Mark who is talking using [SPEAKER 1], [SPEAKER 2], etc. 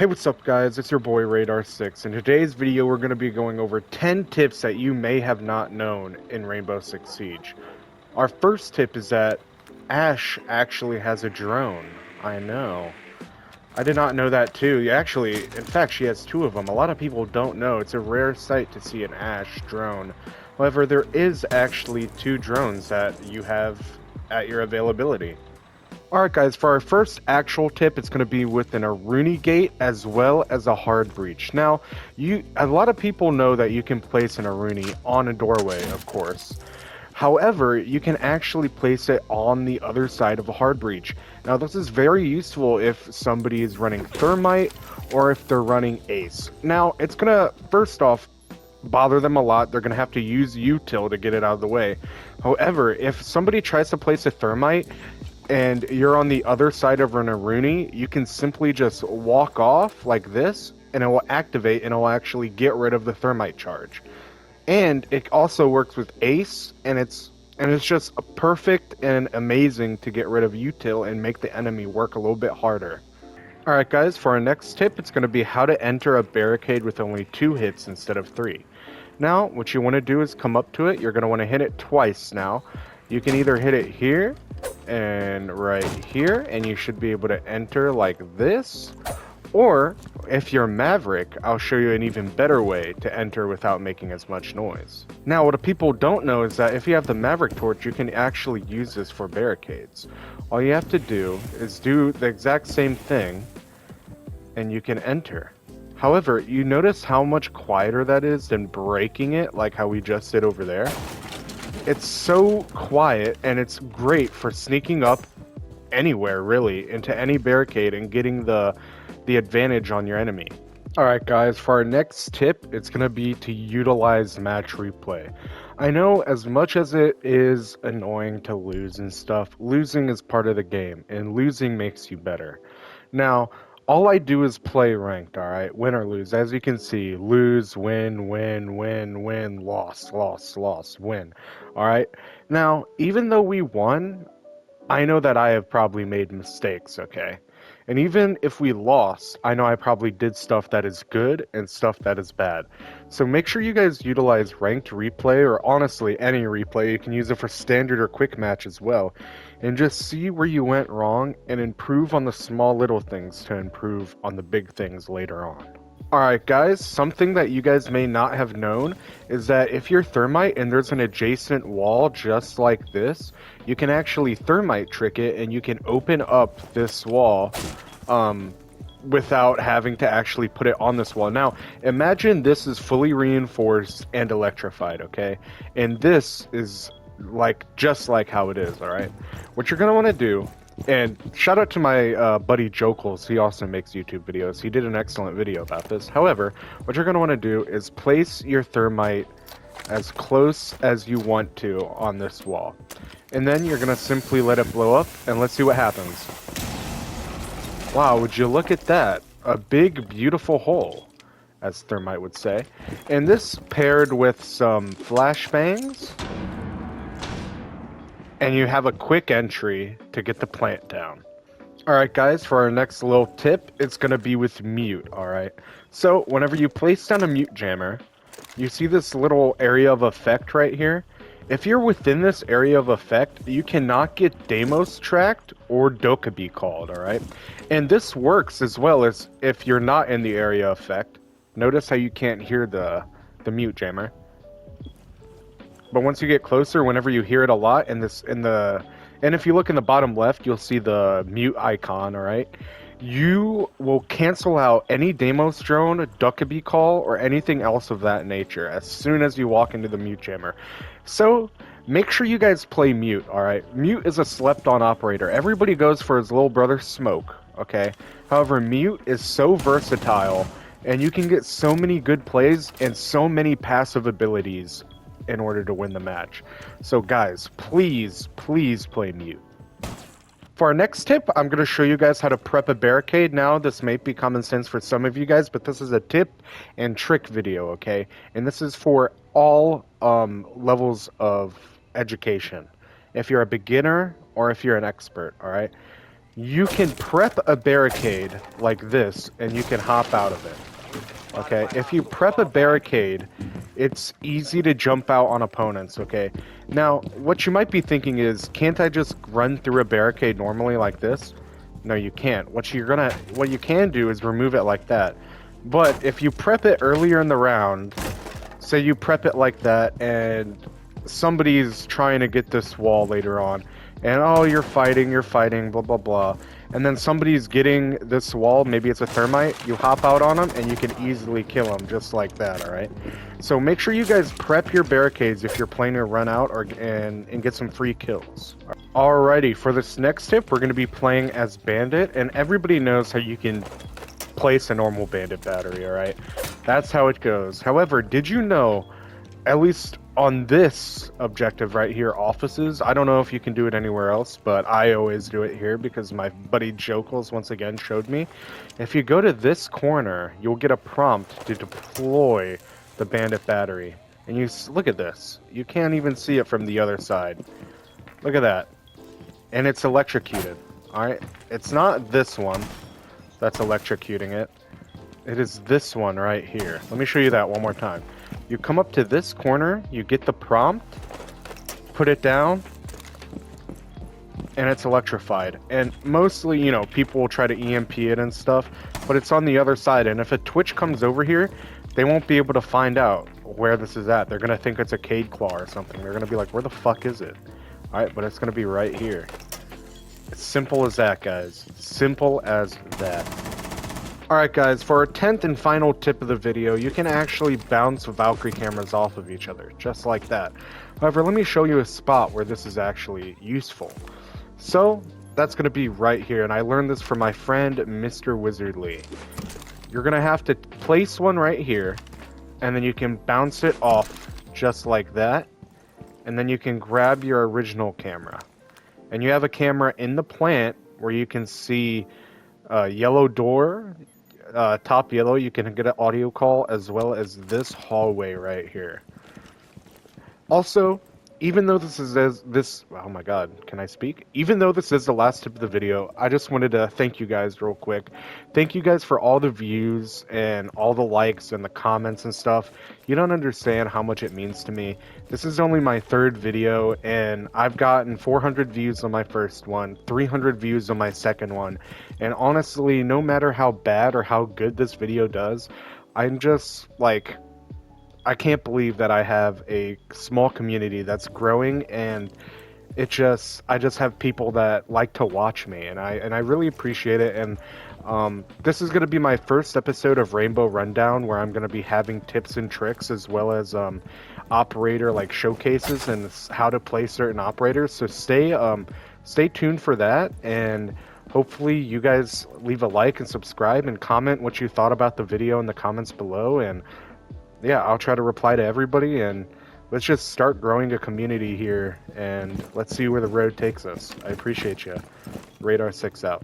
[SPEAKER 1] Hey, what's up guys, it's your boy R6. In today's video we're going to be going over 10 tips that you may have not known in Rainbow Six Siege. Our first tip is that Ashe actually has a drone. I know. I did not know that too. Actually, in fact, she has two of them. A lot of people don't know. It's a rare sight to see an Ashe drone. However, there is actually two drones that you have at your availability. Alright guys, for our first actual tip, it's going to be with an Aruni gate as well as a hard breach. Now, a lot of people know that you can place an Aruni on a doorway, of course. However, you can actually place it on the other side of a hard breach. Now, this is very useful if somebody is running Thermite or if they're running Ace. Now, it's going to, first off, bother them a lot. They're going to have to use util to get it out of the way. However, if somebody tries to place a Thermite and you're on the other side of an Aruni, you can simply just walk off like this, and it will activate and it will actually get rid of the Thermite charge. And it also works with Ace, and it's just perfect and amazing to get rid of util and make the enemy work a little bit harder. Alright guys, for our next tip, it's going to be how to enter a barricade with only 2 hits instead of 3. Now, what you want to do is come up to it. You're going to want to hit it twice now. You can either hit it here and right here, and you should be able to enter like this. Or, if you're Maverick, I'll show you an even better way to enter without making as much noise. Now, what people don't know is that if you have the Maverick torch, you can actually use this for barricades. All you have to do is do the exact same thing, and you can enter. However, you notice how much quieter that is than breaking it, like how we just did over there? It's so quiet, and it's great for sneaking up anywhere, really, into any barricade and getting the advantage on your enemy. Alright guys, for our next tip, it's going to be to utilize match replay. I know as much as it is annoying to lose and stuff, losing is part of the game, and losing makes you better. Now, all I do is play ranked, alright? Win or lose. As you can see, lose, win, win, win, win, loss, loss, loss, win. Alright? Now, even though we won, I know that I have probably made mistakes, okay? And even if we lost, I know I probably did stuff that is good and stuff that is bad. So make sure you guys utilize ranked replay, or honestly any replay. You can use it for standard or quick match as well. And just see where you went wrong and improve on the small little things to improve on the big things later on. Alright guys, something that you guys may not have known is that if you're Thermite and there's an adjacent wall just like this, you can actually Thermite trick it and you can open up this wall without having to actually put it on this wall. Now, imagine this is fully reinforced and electrified, okay? And this is just like how it is, alright? What you're going to want to do, and shout out to my buddy Jokels, he also makes YouTube videos. He did an excellent video about this. However, what you're going to want to do is place your Thermite as close as you want to on this wall. And then you're going to simply let it blow up, and let's see what happens. Wow, would you look at that? A big, beautiful hole, as Thermite would say. And this paired with some flashbangs, and you have a quick entry to get the plant down. Alright guys, for our next little tip, it's going to be with mute, alright? So, whenever you place down a mute jammer, you see this little area of effect right here? If you're within this area of effect, you cannot get Deimos tracked or Dokkaebi called, alright? And this works as well as if you're not in the area effect. Notice how you can't hear the mute jammer. But once you get closer, whenever you hear it a lot, and if you look in the bottom left, you'll see the mute icon, alright? You will cancel out any Deimos drone, Dokkaebi call, or anything else of that nature as soon as you walk into the mute jammer. So, make sure you guys play mute, alright? Mute is a slept-on operator. Everybody goes for his little brother Smoke, okay? However, mute is so versatile, and you can get so many good plays and so many passive abilities in order to win the match. So guys, please play mute. For our next tip, I'm going to show you guys how to prep a barricade. Now, this may be common sense for some of you guys, but this is a tip and trick video, okay? And this is for all levels of education. If you're a beginner or if you're an expert, alright? you can prep a barricade like this, and you can hop out of it. Okay, if you prep a barricade, it's easy to jump out on opponents, okay? Now, what you might be thinking is, can't I just run through a barricade normally like this? No, you can't. What you can do is remove it like that. But if you prep it earlier in the round, say you prep it like that, and somebody's trying to get this wall later on, and oh, you're fighting, blah, blah, blah. And then somebody's getting this wall, maybe it's a thermite, you hop out on them, and you can easily kill them just like that, alright? So make sure you guys prep your barricades if you're planning to run out and get some free kills. Alrighty, for this next tip, we're going to be playing as Bandit, and everybody knows how you can place a normal Bandit battery, alright? That's how it goes. However, did you know, at least on this objective right here, offices, I don't know if you can do it anywhere else, but I always do it here because my buddy Jokels once again showed me. If you go to this corner, you'll get a prompt to deploy the Bandit battery. And you look at this. You can't even see it from the other side. Look at that. And it's electrocuted. Alright? It's not this one that's electrocuting it. It is this one right here. Let me show you that one more time. You come up to this corner, you get the prompt, put it down, and it's electrified. And mostly, you know, people will try to EMP it and stuff, but it's on the other side. And if a Twitch comes over here, they won't be able to find out where this is at. They're going to think it's a Cade Claw or something. They're going to be like, where the fuck is it? Alright, but it's going to be right here. It's simple as that, guys. Simple as that. Alright guys, for our 10th and final tip of the video, you can actually bounce Valkyrie cameras off of each other, just like that. However, let me show you a spot where this is actually useful. So, that's going to be right here, and I learned this from my friend, Mr. Wizardly. You're going to have to place one right here, and then you can bounce it off just like that, and then you can grab your original camera. And you have a camera in the plant where you can see yellow door, top yellow, you can get an audio call, as well as this hallway right here. Also, even though this is oh my god, can I speak? Even though this is the last tip of the video, I just wanted to thank you guys real quick. Thank you guys for all the views and all the likes and the comments and stuff. You don't understand how much it means to me. This is only my 3rd video, and I've gotten 400 views on my first one, 300 views on my second one, and honestly, no matter how bad or how good this video does, I'm just like, I can't believe that I have a small community that's growing, and I just have people that like to watch me, and I really appreciate it. And this is going to be my first episode of Rainbow Rundown, where I'm going to be having tips and tricks, as well as operator like showcases and how to play certain operators. So stay tuned for that, and hopefully you guys leave a like and subscribe and comment what you thought about the video in the comments below. And yeah, I'll try to reply to everybody, and let's just start growing a community here, and let's see where the road takes us. I appreciate you. R6S out.